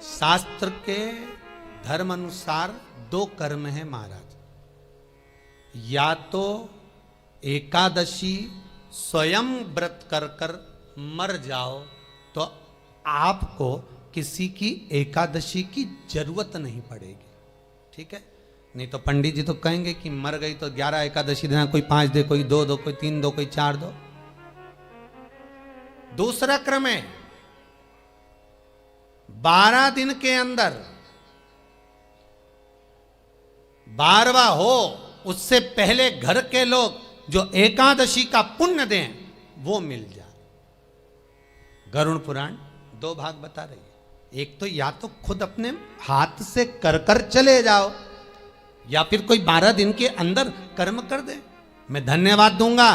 शास्त्र के धर्म अनुसार दो कर्म है महाराज। या तो एकादशी स्वयं व्रत कर कर मर जाओ तो आपको किसी की एकादशी की जरूरत नहीं पड़ेगी, ठीक है। नहीं तो पंडित जी तो कहेंगे कि मर गई तो 11 एकादशी देना, कोई 5 दे, कोई 2 दो, कोई 3 दो, कोई 4 दो। दूसरा क्रम है 12 दिन के अंदर 12वां हो उससे पहले घर के लोग जो एकादशी का पुण्य दें वो मिल जाए। गरुड़ पुराण 2 भाग बता रही है। एक तो या तो खुद अपने हाथ से कर कर चले जाओ या फिर कोई 12 दिन के अंदर कर्म कर दे। मैं धन्यवाद दूंगा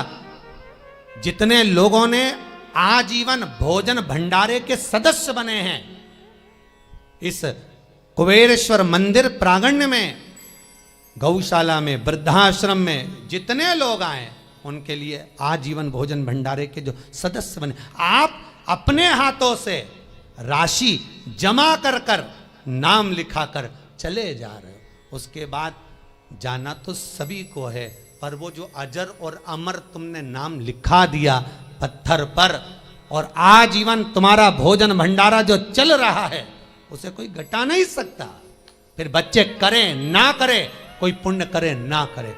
जितने लोगों ने आजीवन भोजन भंडारे के सदस्य बने हैं। इस कुबेरेश्वर मंदिर प्रांगण में, गौशाला में, वृद्धाश्रम में जितने लोग आए उनके लिए आजीवन भोजन भंडारे के जो सदस्य बने, आप अपने हाथों से राशि जमा कर कर नाम लिखा कर चले जा रहे हो। उसके बाद जाना तो सभी को है, पर वो जो अजर और अमर तुमने नाम लिखा दिया पत्थर पर और आजीवन तुम्हारा भोजन भंडारा जो चल रहा है उसे कोई घटा नहीं सकता। फिर बच्चे करें ना करें, कोई पुण्य करे ना करे।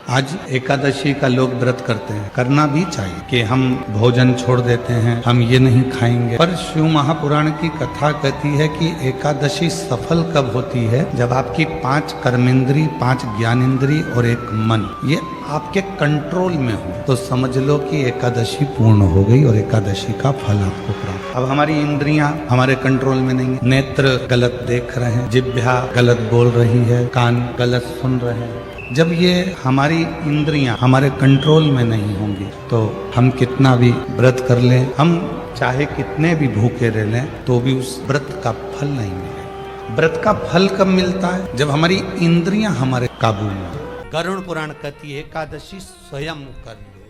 आज एकादशी का लोग व्रत करते हैं, करना भी चाहिए कि हम भोजन छोड़ देते हैं, हम ये नहीं खाएंगे। पर शिव महापुराण की कथा कहती है कि एकादशी सफल कब होती है, जब आपकी 5 कर्मेंद्री, 5 ज्ञानेंद्री और 1 मन ये आपके कंट्रोल में हो तो समझ लो कि एकादशी पूर्ण हो गई और एकादशी का फल आपको प्राप्त। अब हमारी इंद्रियां हमारे कंट्रोल में नहीं है। नेत्र गलत देख रहे हैं, जिह्वा गलत बोल रही है, कान गलत सुन रहे हैं। जब ये हमारी इंद्रियां हमारे कंट्रोल में नहीं होंगी तो हम कितना भी व्रत कर लें, हम चाहे कितने भी भूखे रह लें तो भी उस व्रत का फल नहीं मिलेगा। व्रत का फल कब मिलता है? जब हमारी इंद्रियां हमारे काबू में हो। गरुड़ पुराण कहती है एकादशी स्वयं कर लो,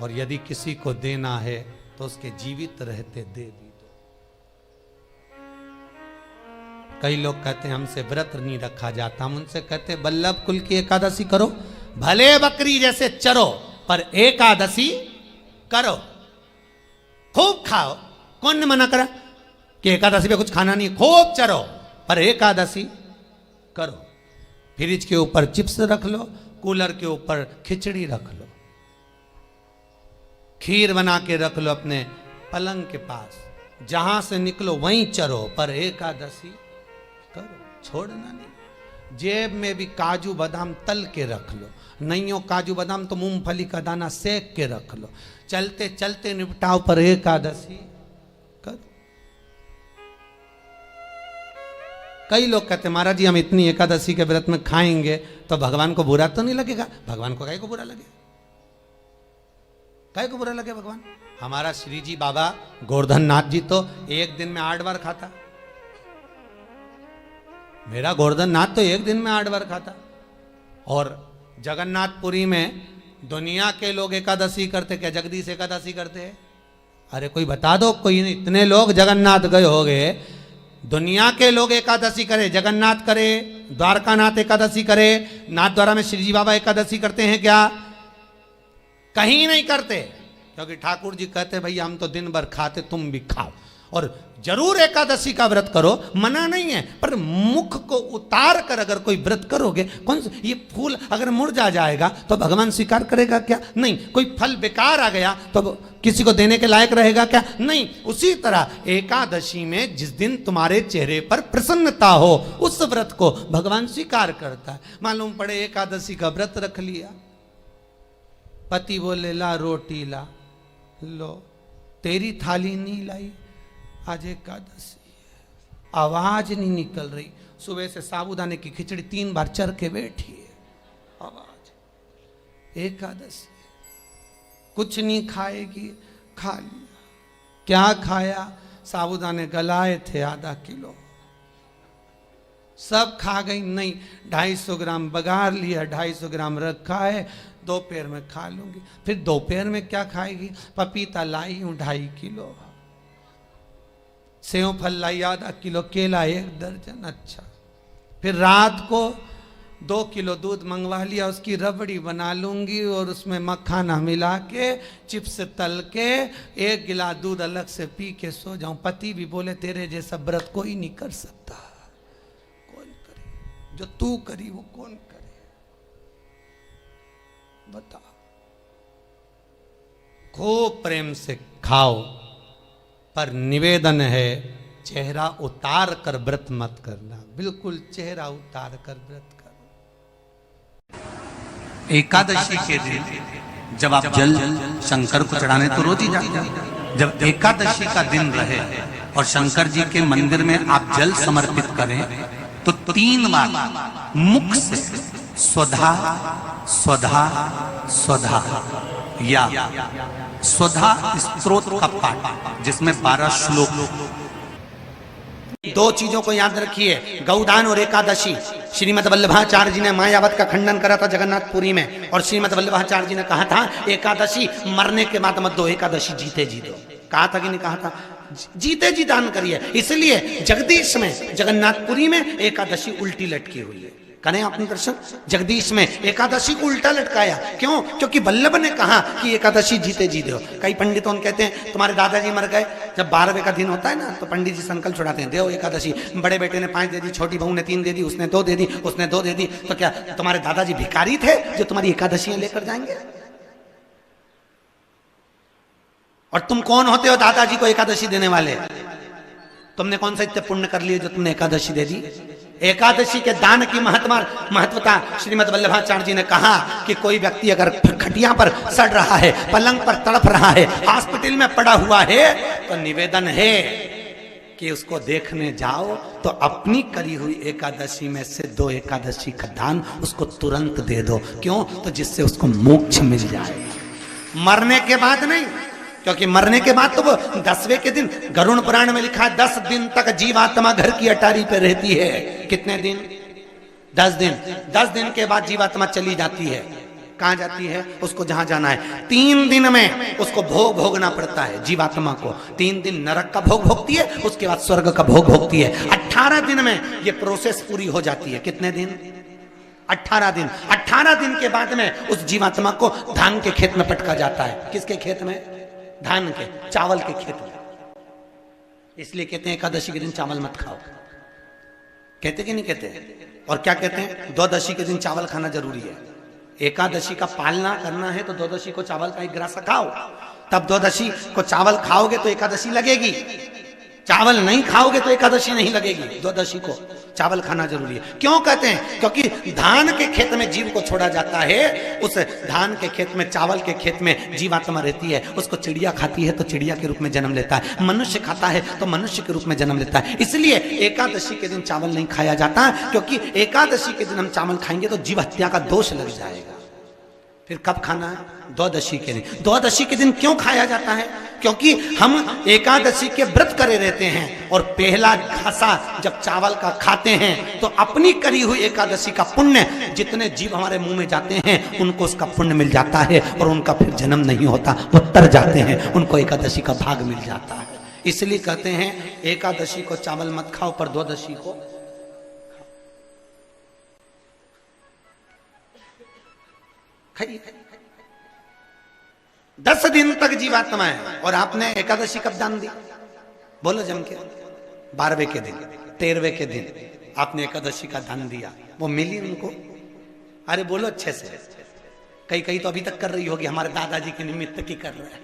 और यदि किसी को देना है तो उसके जीवित रहते दे भी दो। कई लोग कहते हैं हमसे व्रत नहीं रखा जाता, हम उनसे कहते हैं बल्लभ कुल की एकादशी करो, भले बकरी जैसे चरो पर एकादशी करो, खूब खाओ। कौन ने मना करा कि एकादशी पे कुछ खाना नहीं, खूब चरो पर एकादशी करो। फ्रिज के ऊपर चिप्स रख लो, कूलर के ऊपर खिचड़ी रख लो, खीर बना के रख लो अपने पलंग के पास, जहां से निकलो वहीं चरो पर एकादशी करो, छोड़ना नहीं। जेब में भी काजू बादाम तल के रख लो, नहीं हो काजू बादाम तो मूंगफली का दाना सेक के रख लो, चलते चलते निपटाओ पर एकादशी करो। कई लोग कहते हैं महाराज जी हम इतनी एकादशी के व्रत में खाएंगे तो भगवान को बुरा तो नहीं लगेगा। भगवान को काहे को बुरा लगे, काहे को बुरा लगे भगवान? हमारा श्री जी बाबा गोवर्धन नाथ जी तो एक दिन में 8 बार खाता। मेरा गोवर्धन नाथ तो एक दिन में 8 बार खाता। और जगन्नाथपुरी में दुनिया के लोग एकादशी करते, क्या जगदीश एकादशी करते हैं? अरे कोई बता दो, कोई नहीं। इतने लोग जगन्नाथ गए हो गए, दुनिया के लोग एकादशी करे, जगन्नाथ करे, द्वारकानाथ एकादशी करे, नाथ द्वारा में श्री जी बाबा एकादशी करते हैं क्या? कहीं नहीं करते, क्योंकि ठाकुर जी कहते हैं भैया हम तो दिन भर खाते, तुम भी खाओ। और जरूर एकादशी का व्रत करो, मना नहीं है, पर मुख को उतार कर अगर कोई व्रत करोगे, कौन सा ये फूल अगर मुरझा जाएगा तो भगवान स्वीकार करेगा क्या? नहीं। कोई फल बेकार आ गया तो किसी को देने के लायक रहेगा क्या? नहीं। उसी तरह एकादशी में जिस दिन तुम्हारे चेहरे पर प्रसन्नता हो उस व्रत को भगवान स्वीकार करता है। मालूम पड़े एकादशी का व्रत रख लिया, पति बोले ला रोटी ला, लो तेरी थाली नहीं लाई, आज एकादशी है, आवाज नहीं निकल रही, सुबह से साबूदाने की खिचड़ी 3 बार चर के बैठी है, आवाज। एकादशी कुछ नहीं खाएगी, खा लिया। क्या खाया? साबूदाने गलाए थे आधा किलो, सब खा गई। नहीं, 250 ग्राम बघार लिया, 250 ग्राम रखा है, दोपहर में खा लूंगी। फिर दोपहर में क्या खाएगी? पपीता लाई हूं 2.5 किलो, सेव फल लाई आधा किलो, केला 1 दर्जन। अच्छा, फिर रात को 2 किलो दूध मंगवा लिया, उसकी रबड़ी बना लूंगी और उसमें मखाना मिला के चिप्स तल के 1 गिलास दूध अलग से पी के सो जाऊं। पति भी बोले तेरे जैसा व्रत कोई नहीं कर सकता। कौन करे जो तू करी, वो कौन करे बता। खूब प्रेम से खाओ, पर निवेदन है चेहरा उतार कर व्रत मत करना। बिल्कुल चेहरा उतार कर व्रत करो। एकादशी के दिन जब आप जल शंकर को चढ़ाने तो रोज ही जाते हैं। जब एकादशी का दिन रहे और शंकर जी के मंदिर में आप जल समर्पित करें तो 3 बार मुख से स्वधा स्वधा स्वधा या स्वधा स्तोत्र का पाठ, जिसमें 12 श्लोक। 2 चीजों को याद रखिए, गौदान और एकादशी। श्रीमद् वल्लभाचार्य जी ने मायावत का खंडन करा था जगन्नाथपुरी में, और श्रीमद् वल्लभाचार्य जी ने कहा था एकादशी मरने के बाद मत दो, एकादशी जीते जी दो। कहा था कि नहीं कहा था? जीते जी दान करिए। इसलिए जगदीश में जगन्नाथपुरी में एकादशी उल्टी लटकी हुई है। करें आपने दर्शन? जगदीश में एकादशी को उल्टा लटकाया। क्यों? क्योंकि वल्लभ ने कहा कि एकादशी जीते जी दो। कई पंडितों कहते हैं तुम्हारे दादाजी मर गए, जब 12वें का दिन होता है ना तो पंडित जी संकल्प छुड़ाते हैं, देव एकादशी। बड़े बेटे ने 5 दे दी, छोटी बहू ने 3 दे दी, उसने 2 दे दी, उसने 2 दे दी। तो क्या तुम्हारे दादाजी भिखारी थे जो तुम्हारी एकादशियां लेकर जाएंगे? और तुम कौन होते हो दादाजी को एकादशी देने वाले? तुमने कौन सा इतने पुण्य कर लिए जो तुमने एकादशी दे दी? एकादशी के दान की महत्वता श्रीमद् वल्लभाचार्य जी ने कहा कि कोई व्यक्ति अगर खटिया पर सड़ रहा है, पलंग पर तड़प रहा है, हॉस्पिटल में पड़ा हुआ है, तो निवेदन है कि उसको देखने जाओ तो अपनी करी हुई एकादशी में से 2 एकादशी का दान उसको तुरंत दे दो। क्यों? तो जिससे उसको मोक्ष मिल जाए, मरने के बाद नहीं। क्योंकि मरने के बाद तो वो 10वें के दिन, गरुड़ पुराण में लिखा है 10 दिन तक जीवात्मा घर की अटारी पे रहती है। कितने दिन? 10 दिन। 10 दिन के बाद जीवात्मा चली जाती है। कहां जाती है? उसको जहां जाना है। 3 दिन में उसको भोग भोगना पड़ता है जीवात्मा को। 3 दिन नरक का भोग भोगती है, उसके बाद स्वर्ग का भोग भोगती है। 18 दिन में ये प्रोसेस पूरी हो जाती है। कितने दिन? 18 दिन। 18 दिन के बाद में उस जीवात्मा को धान के खेत में पटका जाता है। किसके खेत में? धान के, चावल के खेत में। इसलिए कहते हैं एकादशी के दिन चावल मत खाओ। कहते कि नहीं कहते? और क्या कहते हैं? द्वादशी के दिन चावल खाना जरूरी है। एकादशी का पालना करना है तो द्वादशी को चावल का 1 ग्रास खाओ, तब द्वादशी को चावल खाओगे तो एकादशी लगेगी। चावल नहीं खाओगे तो एकादशी नहीं लगेगी। द्वादशी को चावल खाना जरूरी है। क्यों कहते हैं? क्योंकि धान के खेत में जीव को छोड़ा जाता है, उस धान के खेत में, चावल के खेत में जीवात्मा रहती है। उसको चिड़िया खाती है तो चिड़िया के रूप में जन्म लेता है, मनुष्य खाता है तो मनुष्य के रूप में जन्म लेता है। इसलिए एकादशी के दिन चावल नहीं खाया जाता, क्योंकि एकादशी के दिन हम चावल खाएंगे तो जीव हत्या का दोष लग जाएगा। फिर कब खाना है? द्वादशी के दिन। द्वादशी के दिन क्यों खाया जाता है? क्योंकि हम एकादशी के व्रत करे रहते हैं, और पहला घासा जब चावल का खाते हैं तो अपनी करी हुई एकादशी का पुण्य, जितने जीव हमारे मुंह में जाते हैं उनको उसका पुण्य मिल जाता है, और उनका फिर जन्म नहीं होता, वो तर जाते हैं, उनको एकादशी का भाग मिल जाता है। इसलिए कहते हैं एकादशी को चावल मत खाओ, पर द्वादशी को खाइए। 10 दिन तक जीवात्मा है, और आपने एकादशी कब दान दी? बोलो जम के। 12वें के दिन, 13वें के दिन आपने एकादशी का दान दिया, वो मिली उनको? अरे बोलो अच्छे से। कई तो अभी तक कर रही होगी, हमारे दादाजी के निमित्त की कर रहे हैं,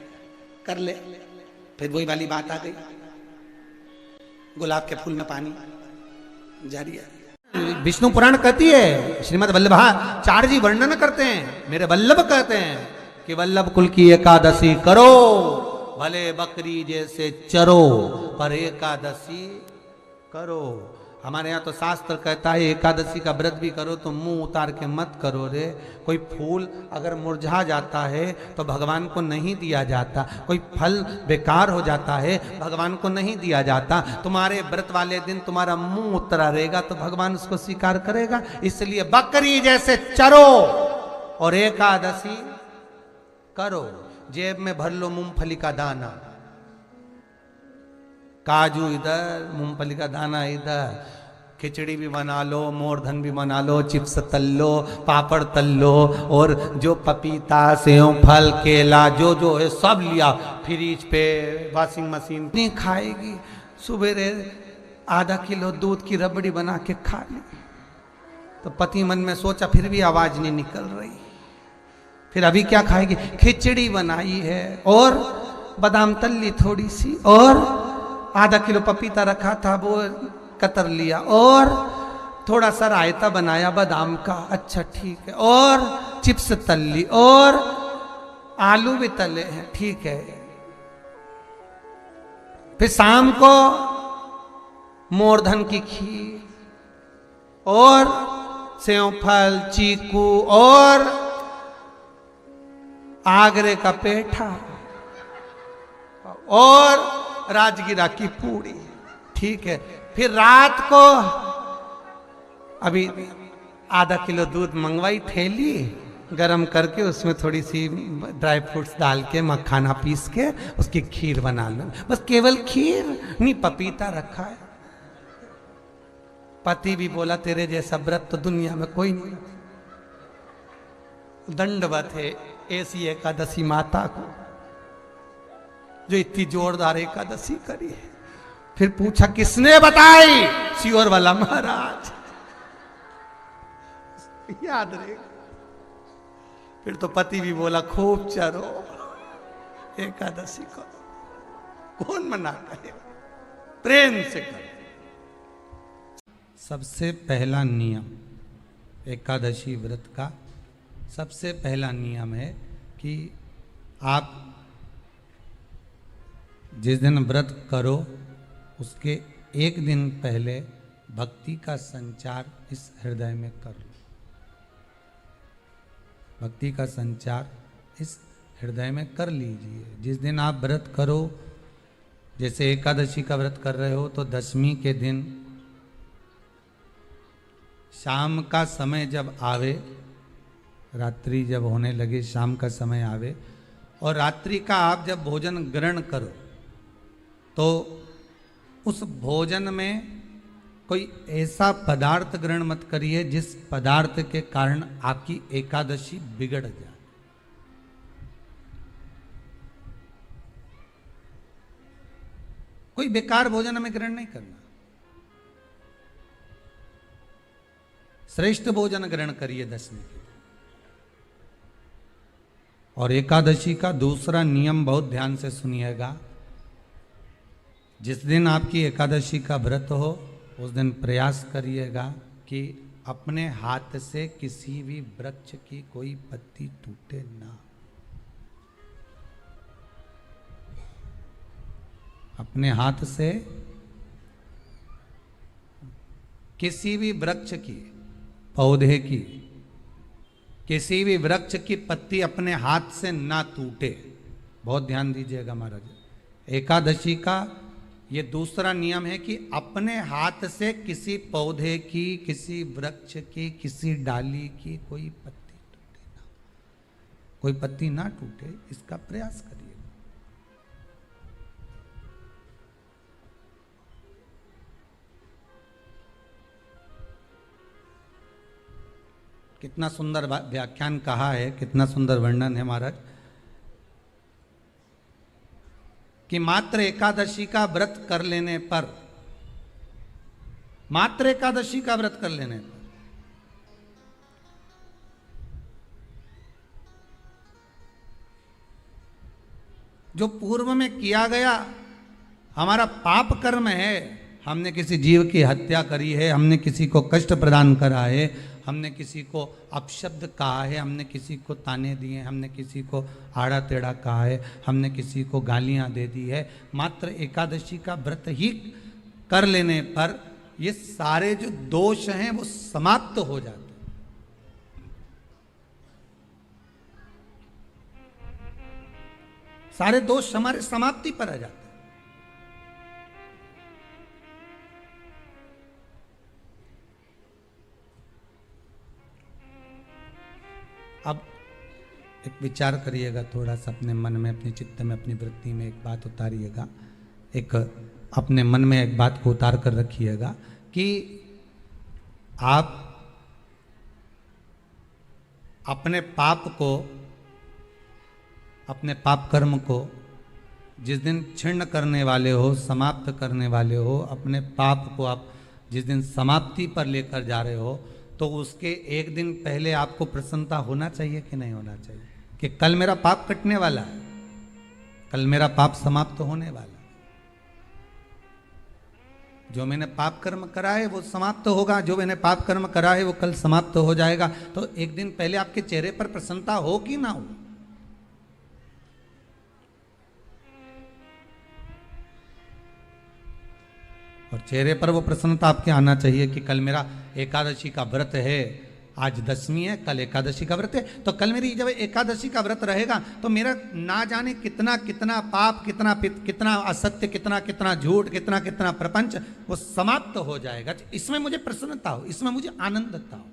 कर ले। फिर वही वाली बात आ गई, गुलाब के फूल में पानी जारी है। विष्णु पुराण कहती है, श्रीमद् वल्लभाचार्य जी वर्णन करते हैं, मेरे वल्लभ कहते हैं कि वल्लभ कुल की एकादशी करो, भले बकरी जैसे चरो, पर एकादशी करो। हमारे यहाँ तो शास्त्र कहता है एकादशी का व्रत भी करो तो मुंह उतार के मत करो रे। कोई फूल अगर मुरझा जाता है तो भगवान को नहीं दिया जाता, कोई फल बेकार हो जाता है भगवान को नहीं दिया जाता। तुम्हारे व्रत वाले दिन तुम्हारा मुंह उतरा रहेगा तो भगवान उसको स्वीकार करेगा। इसलिए बकरी जैसे चरो और एकादशी करो। जेब में भर लो मूंगफली का दाना, काजू इधर, मूंगफली का दाना इधर, खिचड़ी भी बना लो, मोरधन भी बना लो, चिप्स तल लो, पापड़ तल लो, और जो पपीता सेव फल केला जो जो है सब लिया फ्रिज पे, वॉशिंग मशीन नहीं खाएगी। सुबह आधा किलो दूध की रबड़ी बना के खा ली। तो पति मन में सोचा फिर भी आवाज नहीं निकल रही, फिर अभी क्या खाएगी? खिचड़ी बनाई है और बादाम तल ली थोड़ी सी, और आधा किलो पपीता रखा था वो कतर लिया, और थोड़ा सा रायता बनाया बादाम का, अच्छा ठीक है, और चिप्स तल ली, और आलू भी तले हैं, ठीक है। फिर शाम को मोरधन की खीर और सेव फल, चीकू और आगरे का पेठा और राजगिरा की पूड़ी, ठीक है। फिर रात को अभी आधा किलो दूध मंगवाई, थैली गरम करके उसमें थोड़ी सी ड्राई फ्रूट्स डाल के मखाना पीस के उसकी खीर बना लो, बस केवल खीर नहीं, पपीता रखा है। पति भी बोला तेरे जैसा व्रत तो दुनिया में कोई नहीं। दंडवत है ऐसी एकादशी माता को जो इतनी जोरदार एकादशी करी है। फिर पूछा किसने बताई? सियोर वाला महाराज, याद रहे। फिर तो पति भी बोला खूब चरो, एकादशी करो, कौन मना करे, प्रेम से करो। सबसे पहला नियम एकादशी व्रत का, सबसे पहला नियम है कि आप जिस दिन व्रत करो उसके एक दिन पहले भक्ति का संचार इस हृदय में कर लो। भक्ति का संचार इस हृदय में कर लीजिए। जिस दिन आप व्रत करो, जैसे एकादशी का व्रत कर रहे हो तो दशमी के दिन शाम का समय जब आवे, रात्रि जब होने लगे, शाम का समय आवे और रात्रि का आप जब भोजन ग्रहण करो तो उस भोजन में कोई ऐसा पदार्थ ग्रहण मत करिए जिस पदार्थ के कारण आपकी एकादशी बिगड़ जाए। कोई बेकार भोजन हमें ग्रहण नहीं करना, श्रेष्ठ भोजन ग्रहण करिए दशमी के। और एकादशी का दूसरा नियम बहुत ध्यान से सुनिएगा। जिस दिन आपकी एकादशी का व्रत हो उस दिन प्रयास करिएगा कि अपने हाथ से किसी भी वृक्ष की कोई पत्ती टूटे ना। अपने हाथ से किसी भी वृक्ष की, पौधे की, किसी भी वृक्ष की पत्ती अपने हाथ से ना टूटे। बहुत ध्यान दीजिएगा महाराज। एकादशी का ये दूसरा नियम है कि अपने हाथ से किसी पौधे की, किसी वृक्ष की, किसी डाली की कोई पत्ती टूटे ना, कोई पत्ती ना टूटे, इसका प्रयास करिए। कितना सुंदर व्याख्यान कहा है, कितना सुंदर वर्णन है महाराज कि मात्र एकादशी का व्रत कर लेने पर, मात्र एकादशी का व्रत कर लेने पर जो पूर्व में किया गया हमारा पाप कर्म है, हमने किसी जीव की हत्या करी है, हमने किसी को कष्ट प्रदान करा है, हमने किसी को अपशब्द कहा है, हमने किसी को ताने दिए, हमने किसी को आड़ा टेढ़ा कहा है, हमने किसी को गालियां दे दी है, मात्र एकादशी का व्रत ही कर लेने पर ये सारे जो दोष हैं वो समाप्त हो जाते हैं। सारे दोष हमारे समाप्ति पर आ जाते हैं। अब एक विचार करिएगा थोड़ा सा अपने मन में, अपने चित्त में, अपनी वृत्ति में एक बात उतारिएगा। एक अपने मन में एक बात को उतार कर रखिएगा कि आप अपने पाप को, अपने पाप कर्म को जिस दिन छिन्न करने वाले हो, समाप्त करने वाले हो, अपने पाप को आप जिस दिन समाप्ति पर लेकर जा रहे हो, तो उसके एक दिन पहले आपको प्रसन्नता होना चाहिए कि नहीं होना चाहिए कि कल मेरा पाप कटने वाला है, कल मेरा पाप समाप्त होने वाला है। जो मैंने पाप कर्म करा है वो समाप्त होगा, जो मैंने पाप कर्म करा है वो कल समाप्त हो जाएगा। तो एक दिन पहले आपके चेहरे पर प्रसन्नता हो कि ना हो। और चेहरे पर वो प्रसन्नता आपके आना चाहिए कि कल मेरा एकादशी का व्रत है, आज दशमी है, कल एकादशी का व्रत है, तो कल मेरी जब एकादशी का व्रत रहेगा तो मेरा ना जाने कितना कितना पाप, कितना असत्य, कितना झूठ, कितना प्रपंच वो समाप्त हो जाएगा। इसमें मुझे प्रसन्नता हो, इसमें मुझे आनंदता हो।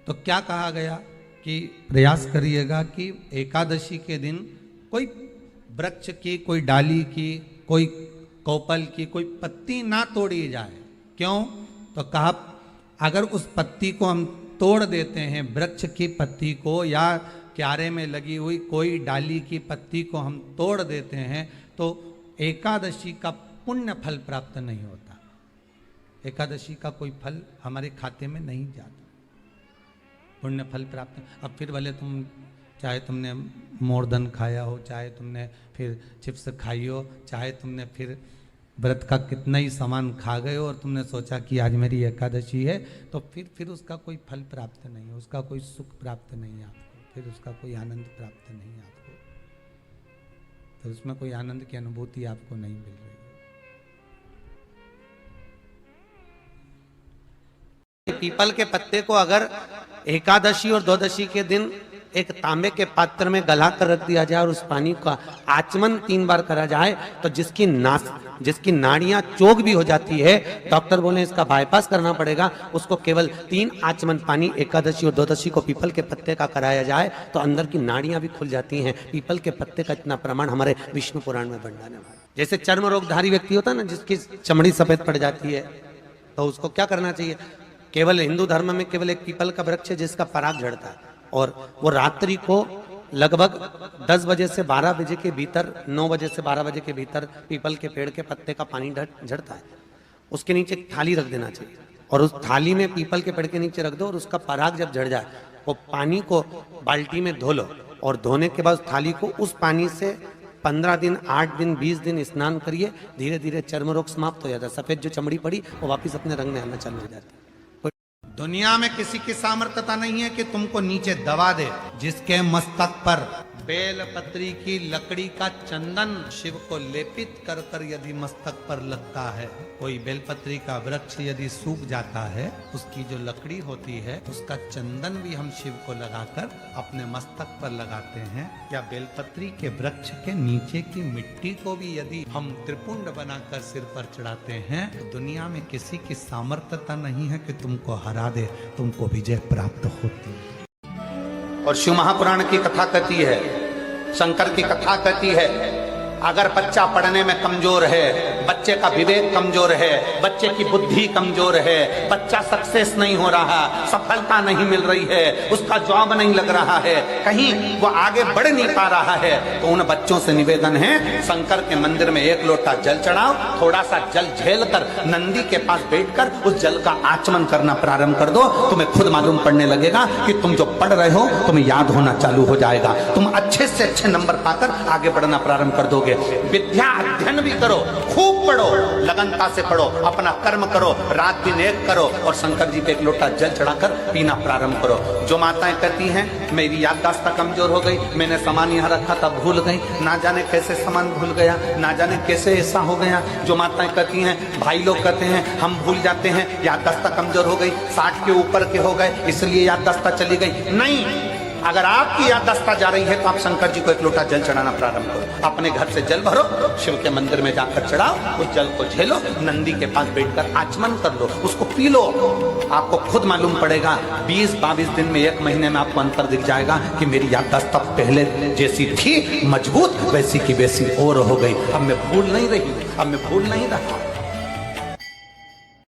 तो क्या कहा गया कि प्रयास करिएगा कि एकादशी के दिन कोई वृक्ष की, कोई डाली की, कोई कोपल की कोई पत्ती ना तोड़ी जाए। क्यों? तो कहा अगर उस पत्ती को हम तोड़ देते हैं, वृक्ष की पत्ती को या क्यारे में लगी हुई कोई डाली की पत्ती को हम तोड़ देते हैं तो एकादशी का पुण्य फल प्राप्त नहीं होता, एकादशी का कोई फल हमारे खाते में नहीं जाता, पुण्य फल प्राप्त। अब फिर भले तुम चाहे तुमने मोरधन खाया हो, चाहे तुमने फिर चिप्स खाई हो, चाहे तुमने फिर व्रत का कितना ही सामान खा गए हो और तुमने सोचा कि आज मेरी एकादशी है, तो फिर उसका कोई फल प्राप्त नहीं है, उसका कोई सुख प्राप्त नहीं है आपको, फिर उसका कोई आनंद प्राप्त नहीं है आपको, तो उसमें कोई आनंद की अनुभूति आपको नहीं मिल रही है। पीपल के पत्ते को अगर एकादशी और द्वादशी के दिन एक तांबे के पात्र में गला कर रख दिया जाए और उस पानी का आचमन 3 बार करा जाए तो जिसकी नाड़ियां चोक भी हो जाती है, डॉक्टर बोले इसका बाईपास करना पड़ेगा, उसको केवल 3 आचमन पानी एकादशी और द्वादशी को पीपल के पत्ते का कराया जाए तो अंदर की नाड़ियां भी खुल जाती हैं। पीपल के पत्ते का इतना प्रमाण हमारे विष्णु पुराण में वर्णन है। जैसे चर्म रोगधारी व्यक्ति होता है ना, जिसकी चमड़ी सफेद पड़ जाती है, तो उसको क्या करना चाहिए? केवल हिंदू धर्म में केवल एक पीपल का वृक्ष है जिसका पराग झड़ता है और वो रात्रि को लगभग 10 बजे से 12 बजे के भीतर, 9 बजे से 12 बजे के भीतर पीपल के पेड़ के पत्ते का पानी झड़ता है, उसके नीचे एक थाली रख देना चाहिए और उस थाली में पीपल के पेड़ के नीचे रख दो और उसका पराग जब झड़ जाए वो पानी को बाल्टी में धो लो और धोने के बाद थाली को उस पानी से 15 दिन, 8 दिन, 20 दिन स्नान करिए, धीरे धीरे चर्म रोग समाप्त हो जाता है। सफेद जो चमड़ी पड़ी वो वापिस अपने रंग में आना चालू हो जाती है। दुनिया में किसी की सामर्थ्यता नहीं है कि तुमको नीचे दबा दे। जिसके मस्तक पर बेल पत्री की लकड़ी का चंदन शिव को लेपित कर कर यदि मस्तक पर लगता है, कोई बेलपत्री का वृक्ष यदि सूख जाता है, उसकी जो लकड़ी होती है उसका चंदन भी हम शिव को लगाकर अपने मस्तक पर लगाते हैं, या बेलपत्री के वृक्ष के नीचे की मिट्टी को भी यदि हम त्रिपुंड बनाकर सिर पर चढ़ाते हैं, तो दुनिया में किसी की सामर्थ्यता नहीं है कि तुमको हरा दे, तुमको विजय प्राप्त होती है। और शिव महापुराण की कथा कहती है, शंकर की कथा कहती है, अगर बच्चा पढ़ने में कमजोर है, बच्चे का विवेक कमजोर है, बच्चे की बुद्धि कमजोर है, बच्चा सक्सेस नहीं हो रहा, सफलता नहीं मिल रही है, उसका जॉब नहीं लग रहा है, कहीं वो आगे बढ़ नहीं पा रहा है, तो उन बच्चों से निवेदन है, शंकर के मंदिर में 1 लोटा जल चढ़ाओ, थोड़ा सा जल झेल कर नंदी के पास बैठकर उस जल का आचमन करना प्रारंभ कर दो। तुम्हें खुद मालूम पड़ने लगेगा कि तुम जो पढ़ रहे हो तुम्हें याद होना चालू हो जाएगा, तुम अच्छे से अच्छे नंबर पाकर आगे बढ़ना प्रारंभ कर दोगे। विद्या अध्ययन भी करो, खूब पढ़ो, लगनता से पढ़ो, अपना कर्म करो, रात दिन एक करो और शंकर जी पे 1 लोटा जल चढ़ाकर पीना प्रारंभ करो। जो माताएं कहती हैं मेरी याददाश्त कमजोर हो गई, मैंने सामान यहाँ रखा था भूल गई, ना जाने कैसे सामान भूल गया, ना जाने कैसे ऐसा हो गया। जो माताएं कहती हैं, भाई लोग कहते हैं हम भूल जाते हैं, याददाश्त कमजोर हो गई, 60 के ऊपर के हो गए इसलिए याददाश्त चली गई, नहीं, अगर आपकी याददाश्त जा रही है तो आप शंकर जी को एक लोटा जल चढ़ाना प्रारंभ करो। अपने घर से जल भरो, शिव के मंदिर में जाकर चढ़ाओ, उस जल को झेलो, नंदी के पास बैठकर आचमन कर लो, उसको पी लो। आपको खुद मालूम पड़ेगा 20-22 दिन में, 1 महीने में आपको अंतर दिख जाएगा कि मेरी याददाश्त अब पहले जैसी थी मजबूत, वैसी की वैसी और हो गई। अब मैं भूल नहीं रही, अब मैं भूल नहीं रहा।